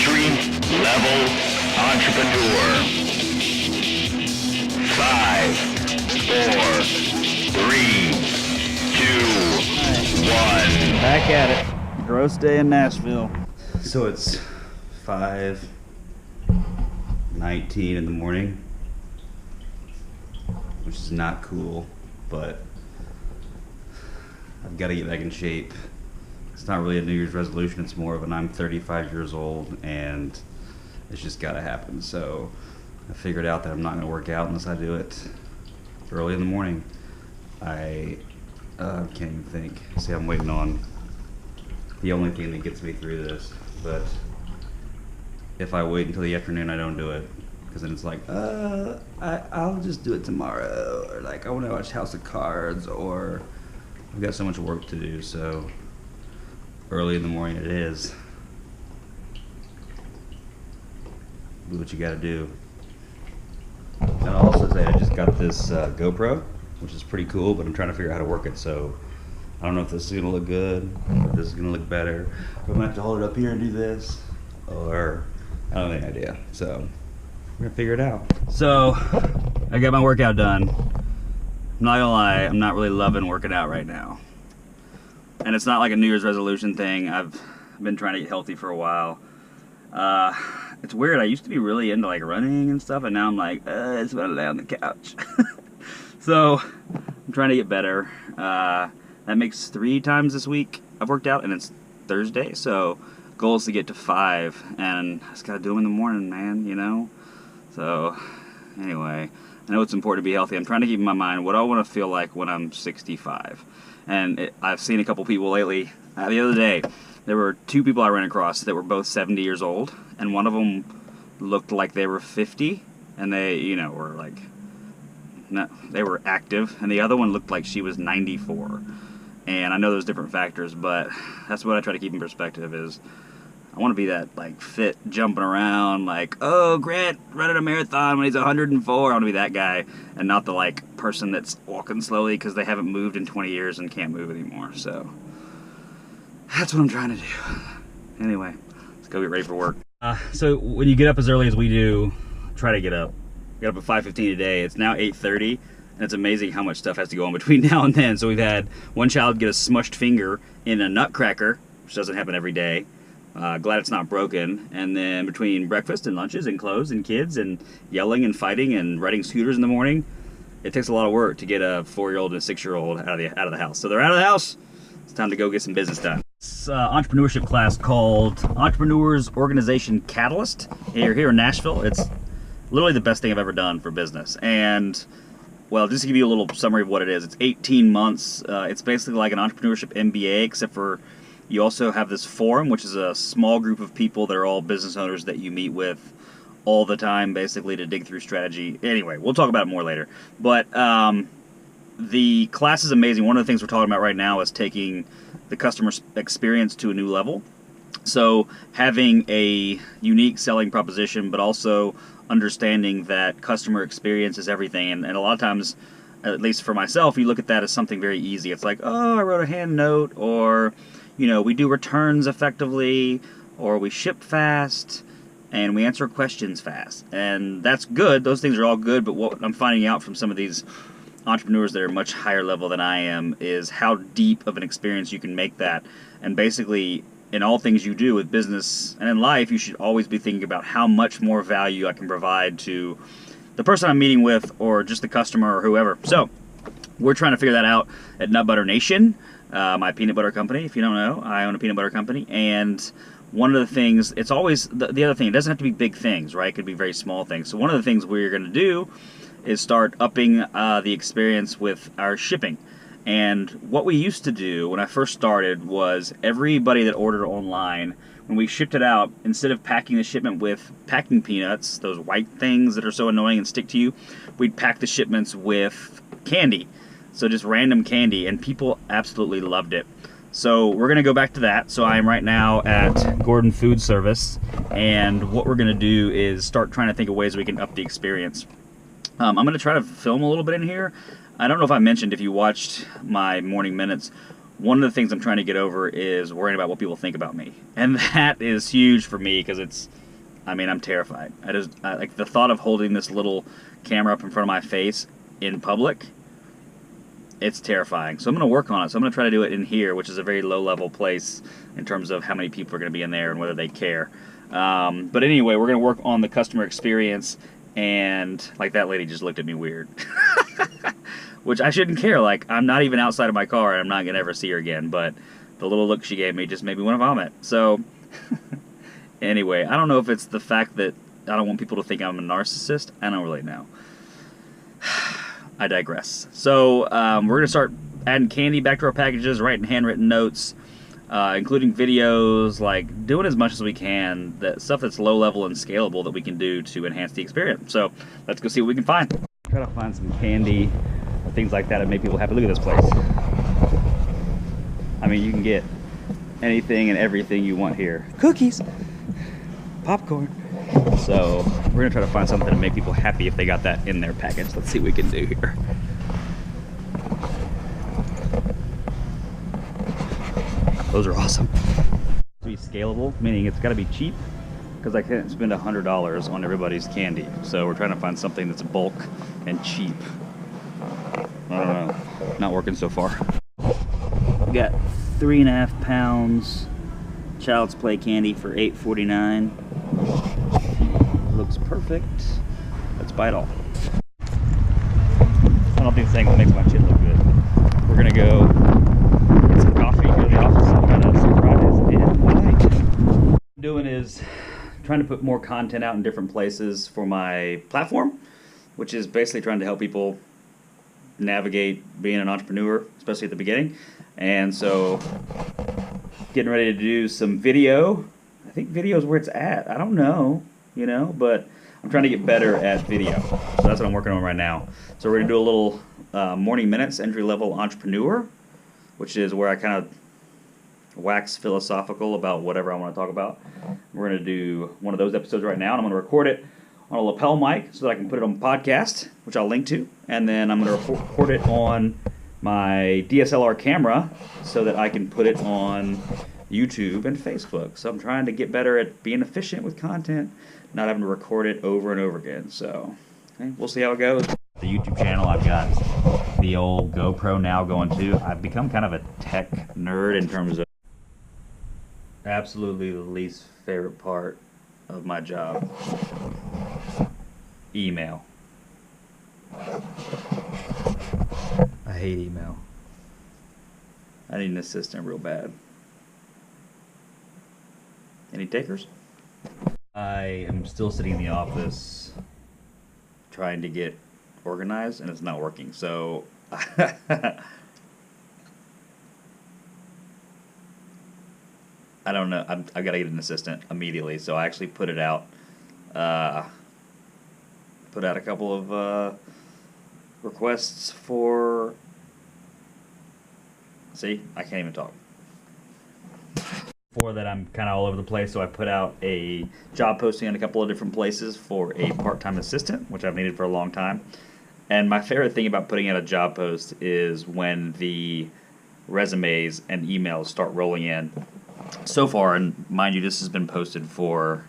Entry-level entrepreneur. 5, 4, 3, 2, 1. Back at it. Gross day in Nashville. So it's 5:19 in the morning, which is not cool, but I've got to get back in shape. It's not really a New Year's resolution, it's more of an I'm 35 years old and it's just got to happen. So I figured out that I'm not going to work out unless I do it early in the morning. I can't even think. See, I'm waiting on the only thing that gets me through this, but if I wait until the afternoon, I don't do it, because then it's like, I'll just do it tomorrow, or like, I want to watch House of Cards, or I've got so much work to do, so early in the morning it is. Do what you gotta do. And I'll also say I just got this GoPro, which is pretty cool, but I'm trying to figure out how to work it, so I don't know if this is gonna look good, or if this is gonna look better. If I'm gonna have to hold it up here and do this, or I don't have any idea. So we're gonna figure it out. So I got my workout done. I'm not gonna lie, I'm not really loving working out right now. And it's not like a New Year's resolution thing. I've been trying to get healthy for a while. It's weird, I used to be really into like running and stuff, and now I'm like, I just wanna lay on the couch. So I'm trying to get better. That makes 3 times this week I've worked out, and it's Thursday, so goal is to get to 5, and I just gotta do them in the morning, man, you know? So anyway, I know it's important to be healthy. I'm trying to keep in my mind what I want to feel like when I'm 65. And I've seen a couple people lately. The other day, there were 2 people I ran across that were both 70 years old, and one of them looked like they were 50, and they, you know, were like, no, they were active, and the other one looked like she was 94. And I know there's different factors, but that's what I try to keep in perspective is I want to be that like fit, jumping around, like, oh, Grant running a marathon when he's 104. I want to be that guy, and not the like person that's walking slowly because they haven't moved in 20 years and can't move anymore. So that's what I'm trying to do. Anyway, let's go get ready for work. So when you get up as early as we do, try to get up. Get up at 5:15 today. It's now 8:30. And it's amazing how much stuff has to go on between now and then. So we've had one child get a smushed finger in a nutcracker, which doesn't happen every day. Glad it's not broken. And then between breakfast and lunches and clothes and kids and yelling and fighting and riding scooters in the morning, it takes a lot of work to get a 4-year-old and a 6-year-old out of the house. So they're out of the house. It's time to go get some business done. It's an entrepreneurship class called Entrepreneurs Organization Catalyst here in Nashville. It's literally the best thing I've ever done for business. And well, just to give you a little summary of what it is, it's 18 months. It's basically like an entrepreneurship MBA, except for you also have this forum, which is a small group of people that are all business owners that you meet with all the time, basically, to dig through strategy. Anyway, we'll talk about it more later. But the class is amazing. One of the things we're talking about right now is taking the customer experience to a new level. So having a unique selling proposition, but also understanding that customer experience is everything. And a lot of times, at least for myself, you look at that as something very easy. It's like, oh, I wrote a hand note, or, you know, we do returns effectively, or we ship fast, and we answer questions fast. And that's good. Those things are all good. But what I'm finding out from some of these entrepreneurs that are much higher level than I am is how deep of an experience you can make that. And basically, in all things you do with business and in life, you should always be thinking about how much more value I can provide to the person I'm meeting with, or just the customer, or whoever. So we're trying to figure that out at Nut Butter Nation, my peanut butter company. If you don't know, I own a peanut butter company. And one of the things, it's always the other thing, it doesn't have to be big things, right? It could be very small things. So one of the things we're going to do is start upping the experience with our shipping. And what we used to do when I first started was everybody that ordered online, when we shipped it out, instead of packing the shipment with packing peanuts, those white things that are so annoying and stick to you, we'd pack the shipments with candy. So just random candy, and people absolutely loved it. So we're going to go back to that. So I am right now at Gordon Food Service, and what we're going to do is start trying to think of ways we can up the experience. I'm going to try to film a little bit in here. I don't know if I mentioned, if you watched my morning minutes, one of the things I'm trying to get over is worrying about what people think about me. And that is huge for me because I'm terrified. Like the thought of holding this little camera up in front of my face in public, it's terrifying. So I'm going to work on it. So I'm going to try to do it in here, which is a very low-level place in terms of how many people are going to be in there and whether they care. But anyway, we're going to work on the customer experience, and like that lady just looked at me weird. Which I shouldn't care. Like, I'm not even outside of my car, and I'm not going to ever see her again. But the little look she gave me just made me want to vomit. So anyway, I don't know if it's the fact that I don't want people to think I'm a narcissist. I don't really know. I digress. So we're going to start adding candy back to our packages, writing handwritten notes, including videos, like doing as much as we can, that stuff that's low level and scalable that we can do to enhance the experience. So let's go see what we can find. Try to find some candy or things like that that make people happy. Look at this place. I mean, you can get anything and everything you want here. Cookies, popcorn. So we're gonna try to find something to make people happy if they got that in their package. Let's see what we can do here. Those are awesome. To be scalable, meaning it's gotta be cheap, because I can't spend $100 on everybody's candy. So we're trying to find something that's bulk and cheap. I don't know, not working so far. We got 3.5 pounds Child's Play candy for $8.49. Looks perfect. Let's buy it all. I don't think the thing will make my chin look good. We're gonna go get some coffee, go to the office, and got a surprise in the night. What I'm doing is trying to put more content out in different places for my platform, which is basically trying to help people navigate being an entrepreneur, especially at the beginning. And so getting ready to do some video. I think video is where it's at. I don't know, you know, but I'm trying to get better at video. So that's what I'm working on right now. So we're going to do a little Morning Minutes entry-level entrepreneur, which is where I kind of wax philosophical about whatever I want to talk about. We're going to do one of those episodes right now, and I'm going to record it on a lapel mic so that I can put it on podcast, which I'll link to, and then I'm going to record it on my DSLR camera so that I can put it on YouTube and Facebook. So I'm trying to get better at being efficient with content, not having to record it over and over again. So okay, we'll see how it goes. The YouTube channel, I've got the old GoPro now going too. I've become kind of a tech nerd in terms of absolutely the least favorite part of my job. Email. I hate email. I need an assistant real bad. Any takers? I am still sitting in the office trying to get organized, and it's not working. So I don't know. I've got to get an assistant immediately. So I actually put it out. Put out a couple of requests for. See, I can't even talk. For that, I'm kind of all over the place. So I put out a job posting in a couple of different places for a part-time assistant, which I've needed for a long time. And my favorite thing about putting out a job post is when the resumes and emails start rolling in. So far, and mind you, this has been posted for,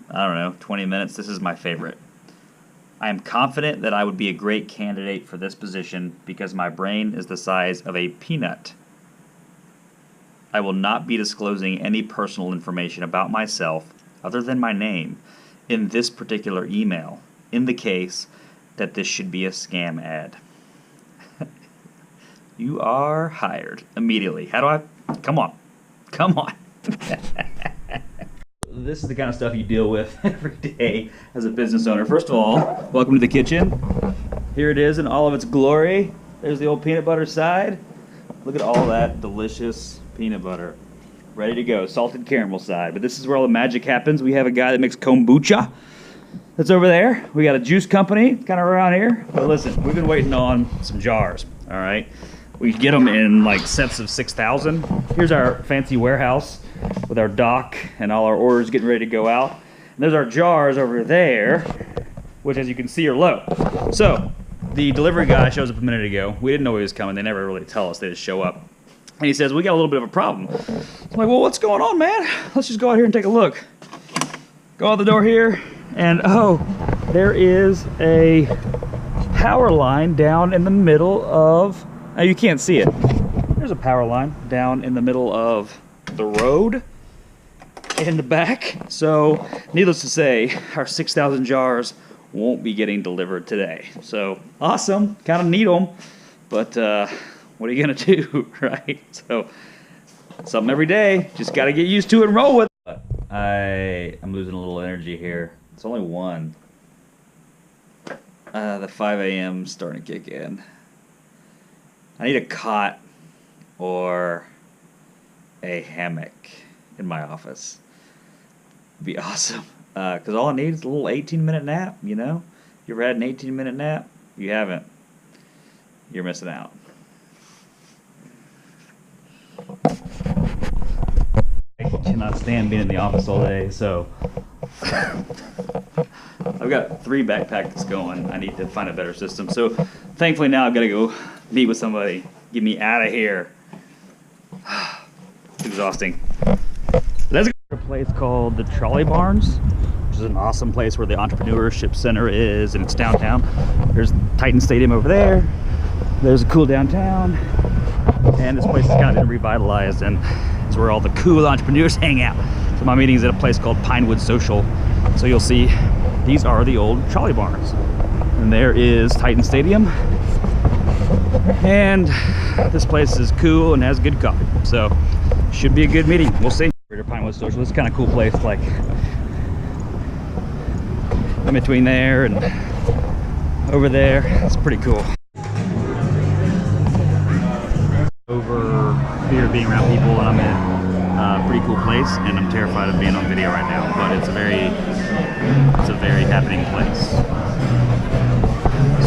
I don't know, 20 minutes. This is my favorite. I am confident that I would be a great candidate for this position because my brain is the size of a peanut. I will not be disclosing any personal information about myself other than my name in this particular email, in the case that this should be a scam ad. You are hired immediately. How do I? Come on. Come on. This is the kind of stuff you deal with every day as a business owner. First of all, welcome to the kitchen. Here it is in all of its glory. There's the old peanut butter side. Look at all that delicious peanut butter. Ready to go. Salted caramel side. But this is where all the magic happens. We have a guy that makes kombucha. That's over there. We got a juice company kind of around here. But listen, we've been waiting on some jars. All right. We get them in like sets of 6,000. Here's our fancy warehouse with our dock and all our orders getting ready to go out. And there's our jars over there, which as you can see are low. So the delivery guy shows up a minute ago. We didn't know he was coming. They never really tell us. They just show up. And he says, we got a little bit of a problem. I'm like, well, what's going on, man? Let's just go out here and take a look. Go out the door here, and oh, there is a power line down in the middle of, now you can't see it. There's a power line down in the middle of the road in the back. So, needless to say, our 6,000 jars won't be getting delivered today. So, awesome, kind of need them, but what are you gonna do, right? So, something every day, just gotta get used to it and roll with it. I'm losing a little energy here. It's only 1. The 5 a.m. starting to kick in. I need a cot or a hammock in my office. It'd be awesome. Because all I need is a little 18-minute nap, you know? You ever had an 18-minute nap? You haven't. You're missing out. I cannot stand being in the office all day, so I've got 3 backpacks going. I need to find a better system. So thankfully now I've got to go meet with somebody. Get me out of here. It's exhausting. Let's go to a place called the Trolley Barns, which is an awesome place where the Entrepreneurship Center is, and it's downtown. There's Titan Stadium over there. There's a cool downtown. And this place has kind of been revitalized, and it's where all the cool entrepreneurs hang out. So my meeting's at a place called Pinewood Social. So you'll see these are the old trolley barns. And there is Titan Stadium. And this place is cool and has good coffee. So should be a good meeting. We'll see. Pinewood Social. This is kind of cool place, like in between there and over there. It's pretty cool. Over fear of being around people, and I'm in a pretty cool place, and I'm terrified of being on video right now, but it's a very happening place.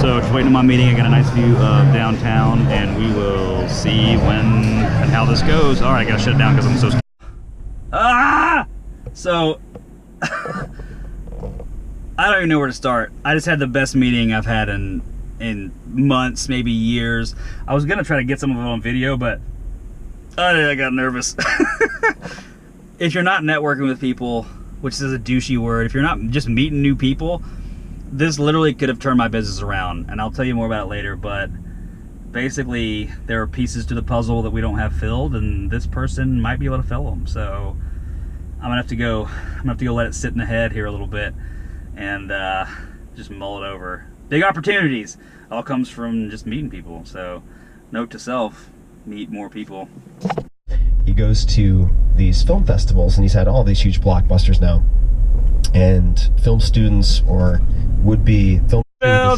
So just waiting on my meeting. I got a nice view of downtown, and we will see when and how this goes. All right, I gotta shut it down because I'm so scared. So I don't even know where to start. I just had the best meeting I've had in months, maybe years. I was gonna try to get some of it on video, but I got nervous. If you're not networking with people, which is a douchey word, if you're not just meeting new people, this literally could have turned my business around, and I'll tell you more about it later. But basically there are pieces to the puzzle that we don't have filled, and this person might be able to fill them. So I'm gonna have to go let it sit in the head here a little bit and just mull it over. Big opportunities all comes from just meeting people. So note to self, meet more people. He goes to these film festivals, and he's had all these huge blockbusters now, and film students or would-be film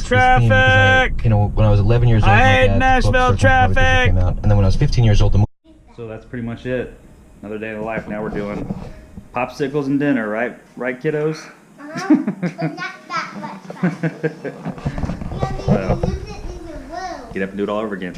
Traffic. You know, when I was 11 years old, I hate Nashville traffic. Came out, and then when I was 15 years old, the movie. So that's pretty much it. Another day of life. Now we're doing popsicles and dinner, right? Right, kiddos? But not that much fun. So, get up and do it all over again.